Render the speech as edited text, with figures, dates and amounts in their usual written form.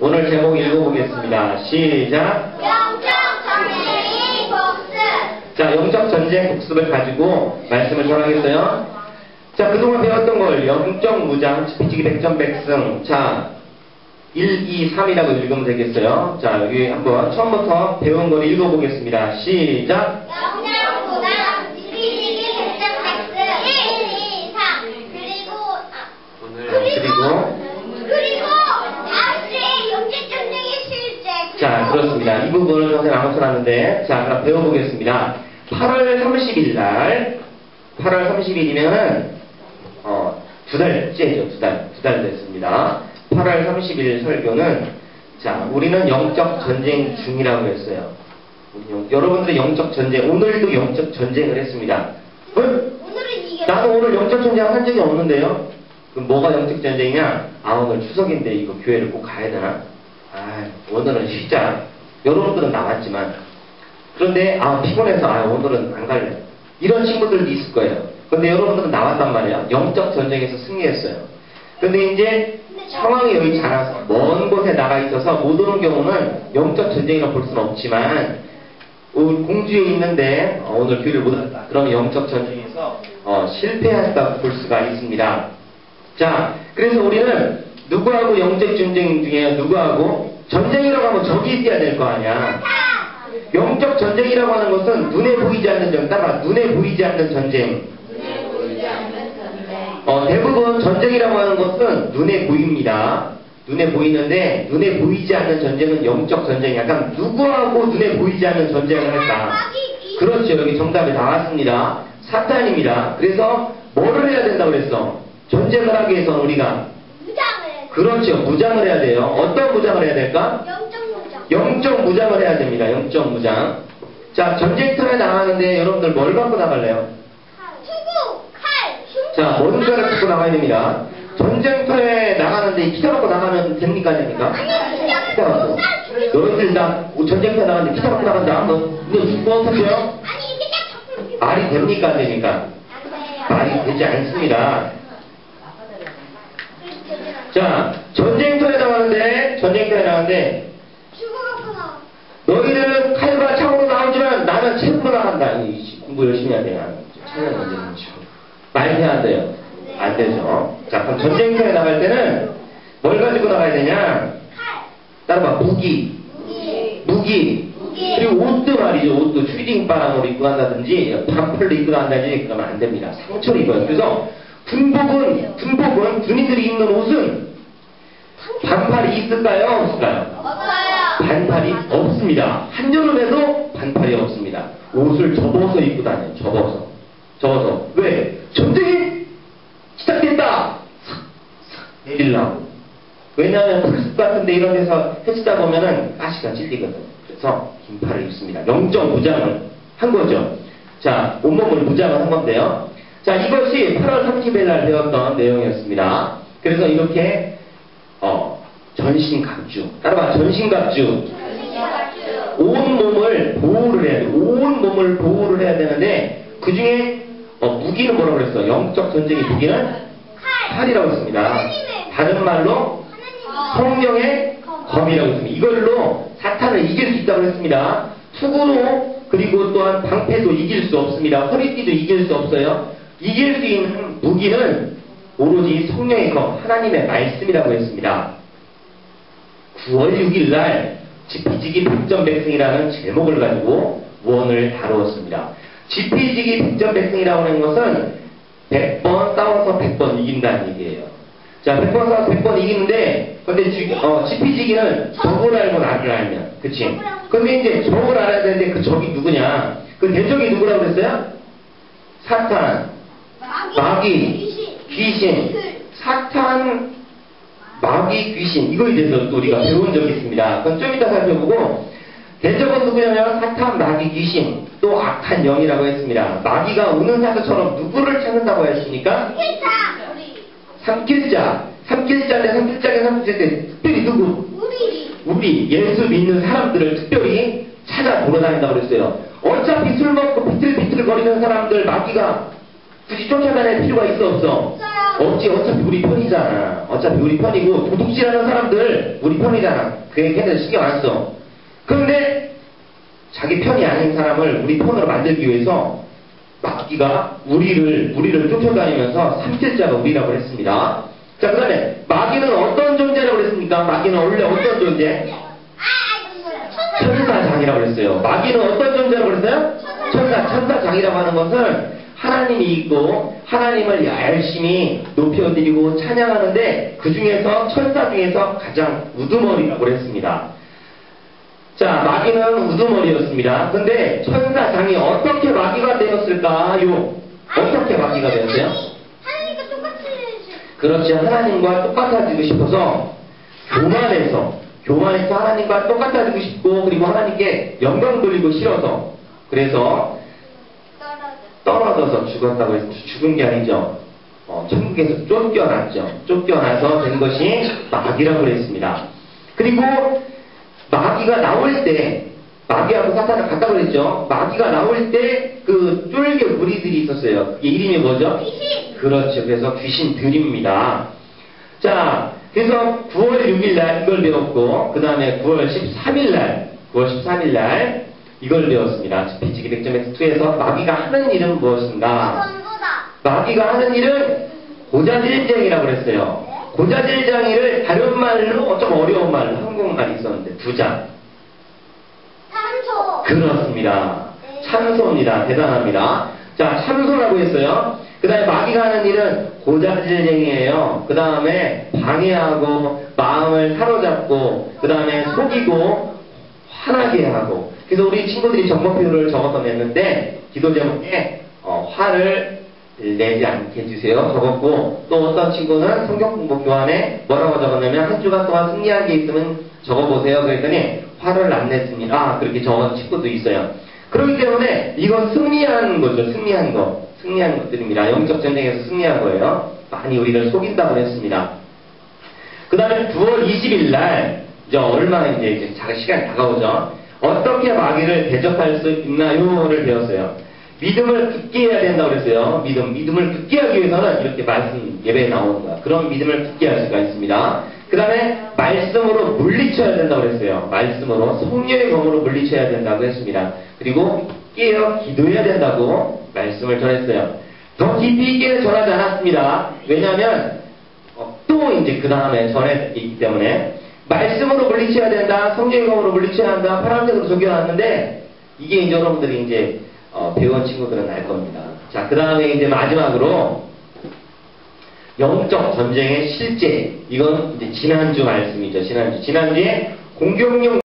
오늘 제목 읽어보겠습니다. 시작. 영적전쟁 복습. 자, 영적전쟁 복습을 가지고 말씀을 전하겠어요. 자, 그동안 배웠던 걸 영적무장, 지피지기 백전백승. 자, 1, 2, 3이라고 읽으면 되겠어요. 자, 여기 한번 처음부터 배운 걸 읽어보겠습니다. 시작. 영적무장, 지피지기 백전백승. 1, 2, 3. 그리고 다시 영적전쟁의 실제. 자, 그렇습니다. 이 부분을 선생님 안 고쳐놨는데, 자, 그럼 배워보겠습니다. 8월 30일 날, 8월 30일이면은, 두 달째죠. 두 달 됐습니다. 8월 30일 설교는, 자, 우리는 영적 전쟁 중이라고 했어요. 여러분들의 영적 전쟁, 오늘도 영적 전쟁을 했습니다. 오늘은 이게. 나도 오늘 영적 전쟁 한 적이 없는데요? 그럼 뭐가 영적 전쟁이냐? 아, 오늘 추석인데 이거 교회를 꼭 가야 되나? 아, 오늘은 쉬자. 여러분들은 나왔지만. 그런데, 피곤해서, 오늘은 안 갈래. 이런 친구들도 있을 거예요. 근데 여러분들은 나왔단 말이에요. 영적 전쟁에서 승리했어요. 근데 이제 상황이 여기 자라서 먼 곳에 나가 있어서 못 오는 경우는 영적 전쟁이라고 볼 수는 없지만, 공주에 있는데, 오늘 교회를 못 왔다. 그러면 영적 전쟁에서, 실패했다고 볼 수가 있습니다. 자, 그래서 우리는 누구하고 영적 전쟁 중에 누구하고 전쟁이라고 하면 적이 있어야 될 거 아니야. 영적 전쟁이라고 하는 것은 눈에 보이지 않는 전쟁, 따라 눈에 보이지 않는 전쟁. 대부분 전쟁이라고 하는 것은 눈에 보입니다. 눈에 보이는데 눈에 보이지 않는 전쟁은 영적 전쟁. 약간 누구하고 눈에 보이지 않는 전쟁을 했다. 그렇죠. 여기 정답이 나왔습니다. 사탄입니다. 그래서 뭐를 해야 된다고 그랬어? 전쟁을 하기 위해서는 우리가 그렇죠. 무장을 해야 돼요. 어떤 무장을 해야 될까? 영적 무장을 해야 됩니다. 영적 무장. 자, 전쟁터에 나가는데 여러분들 뭘 갖고 나갈래요? 투구, 칼, 흉기. 자, 뭔가를 갖고 나가야 됩니다. 전쟁터에 나가는데 피자 갖고 나가면 됩니까? 안 됩니까? 피자 갖고. 너희들 전쟁터에 나가는데 피자 갖고 나간다? 너 죽고 어떡해요? 말이 됩니까? 안 됩니까? 말이 되지 않습니다. 자, 전쟁터에 나가는데 너희들은 칼과 창으로 나오지만 나는 책으로 나간다. 공부 열심히 해야 돼요. 책을 먼저 말해야 돼요. 안 되죠. 자, 그럼 전쟁터에 나갈 때는 뭘 가지고 나가야 되냐? 따라봐. 무기. 그리고 옷도 말이죠. 옷도 추리딩바람으로 입고 간다든지 반팔로 입고 간다든지 그러면 안 됩니다. 상처를 입어요. 그래서 군복은 군인들이 입는 옷은 반팔이 있을까요? 없을까요? 반팔이 없습니다. 한여름에도 반팔이 없습니다. 옷을 접어서 입고 다녀요. 접어서. 왜? 전쟁이 시작됐다! 내리려고. 왜냐하면 풀숲 같은데 이런 데서 해치다 보면은 가시가 찔리거든. 그래서 긴팔을 입습니다. 영적 무장을 한 거죠. 자, 온몸을 무장을 한 건데요. 자, 이것이 8월 30일 날 배웠던 내용이었습니다. 그래서 이렇게 전신갑주. 따라봐. 전신갑주. 온 몸을 보호를 해야 돼. 온 몸을 보호를 해야 되는데 그 중에 무기는 뭐라고 그랬어? 영적 전쟁의 무기는 칼이라고 했습니다. 다른 말로 성령의 검이라고 했습니다. 이걸로 사탄을 이길 수 있다고 했습니다. 투구로 그리고 또한 방패도 이길 수 없습니다. 허리띠도 이길 수 없어요. 이길 수 있는 무기는 오로지 성령의 검, 하나님의 말씀이라고 했습니다. 9월 6일 날 지피지기 백전백승이라는 제목을 가지고 원을 다루었습니다. 지피지기 백전백승이라고 하는 것은 100번 싸워서 100번 이긴다는 얘기예요. 자, 100번 싸워서 100번 이기는데, 근데 지피지기는 적을 알고 나를 알면, 그치? 근데 이제 적을 알아야 되는데 그 적이 누구냐? 그 대적이 누구라고 그랬어요? 사탄, 마귀, 귀신, 사탄, 마귀, 귀신, 이거에 대해서 또 우리가 배운 적이 있습니다. 그럼 좀 이따 살펴보고, 대적은 누구냐면 사탄, 마귀, 귀신, 또 악한 영이라고 했습니다. 마귀가 우는 사자처럼 누구를 찾는다고 했습니까? 삼킬자인데 특별히 누구? 우리 예수 믿는 사람들을 특별히 찾아 돌아다닌다고 그랬어요. 어차피 술 먹고 비틀비틀 거리는 사람들 마귀가 굳이 쫓아다닐 필요가 있어 없어? 없지. 어차피 우리 편이잖아. 어차피 우리 편이고 도둑질하는 사람들 우리 편이잖아. 그게 걔네들 신경 안 써. 그런데 자기 편이 아닌 사람을 우리 편으로 만들기 위해서 마귀가 우리를 쫓아다니면서 삼킬자가 우리라고 했습니다. 자, 그 다음에 마귀는 어떤 존재라고 그랬습니까? 마귀는 원래 어떤 존재? 천사장이라고 그랬어요. 마귀는 어떤 존재라고 그랬어요? 천사장이라고 하는 것은 하나님이 있고 하나님을 열심히 높여드리고 찬양하는데 그 중에서 천사 중에서 가장 우두머리라고 그랬습니다. 자, 마귀는 우두머리였습니다. 근데 천사장이 어떻게 마귀가 되었을까요? 어떻게 마귀가 되었어요? 하나님과 똑같이 그렇지. 하나님과 똑같아지고 싶어서 교만해서 하나님과 똑같아지고 싶고 그리고 하나님께 영광 돌리고 싫어서 그래서 떨어져서 죽었다고 해서 죽은 게 아니죠. 천국에서 쫓겨나서 된 것이 마귀라고 그랬습니다. 그리고 마귀가 나올 때 마귀하고 사탄을 같다 그랬죠. 마귀가 나올 때 그 쫄개 무리들이 있었어요. 그게 이름이 뭐죠? 귀신. 그렇죠. 그래서 귀신들입니다. 자, 그래서 9월 6일 날 이걸 배웠고 그 다음에 9월 13일 날 이걸 배웠습니다. 스피치 기백점 X2에서 마귀가 하는 일은 무엇인가? 전부다. 마귀가 하는 일은 고자질쟁이라고 그랬어요. 고자질쟁이를 다른 말로 좀 어려운 말로 한국말이 있었는데 부자. 참소. 그렇습니다. 참소입니다. 대단합니다. 자, 참소라고 했어요. 그 다음에 마귀가 하는 일은 고자질쟁이에요. 그 다음에 방해하고 마음을 사로잡고 그 다음에 속이고 화나게 하고. 그래서 우리 친구들이 정보표를 적어서 냈는데 기도 제목에 화를 내지 않게 해주세요 적었고, 또 어떤 친구는 성경 공부 교환에 뭐라고 적었냐면 한 주간 동안 승리한 게 있으면 적어보세요. 그랬더니 화를 안 냈습니다. 그렇게 적은 친구도 있어요. 그렇기 때문에 이건 승리한 거죠. 승리한 것들입니다. 영적 전쟁에서 승리한 거예요. 많이 우리를 속인다고 했습니다. 그 다음에 9월 20일 날 이제 얼마 이제 시간이 다가오죠. 어떻게 마귀를 대적할 수 있나요를 배웠어요. 믿음을 굳게 해야 된다고 그랬어요. 믿음을 굳게 하기 위해서는 이렇게 말씀 예배에 나오는 거야. 그런 믿음을 굳게 할 수가 있습니다. 그 다음에 말씀으로 물리쳐야 된다고 그랬어요. 말씀으로 성령의 검으로 물리쳐야 된다고 했습니다. 그리고 깨어 기도해야 된다고 말씀을 전했어요. 더 깊이 있게는 전하지 않았습니다. 왜냐하면 또 이제 그 다음에 전했기 때문에 말씀으로 물리쳐야 된다, 성령의 검으로 물리쳐야 한다, 파란색으로 적혀놨는데 이게 이제 여러분들이 이제 배운 친구들은 알 겁니다. 자, 그 다음에 이제 마지막으로 영적 전쟁의 실제. 이건 이제 지난주 말씀이죠. 지난주에 공격용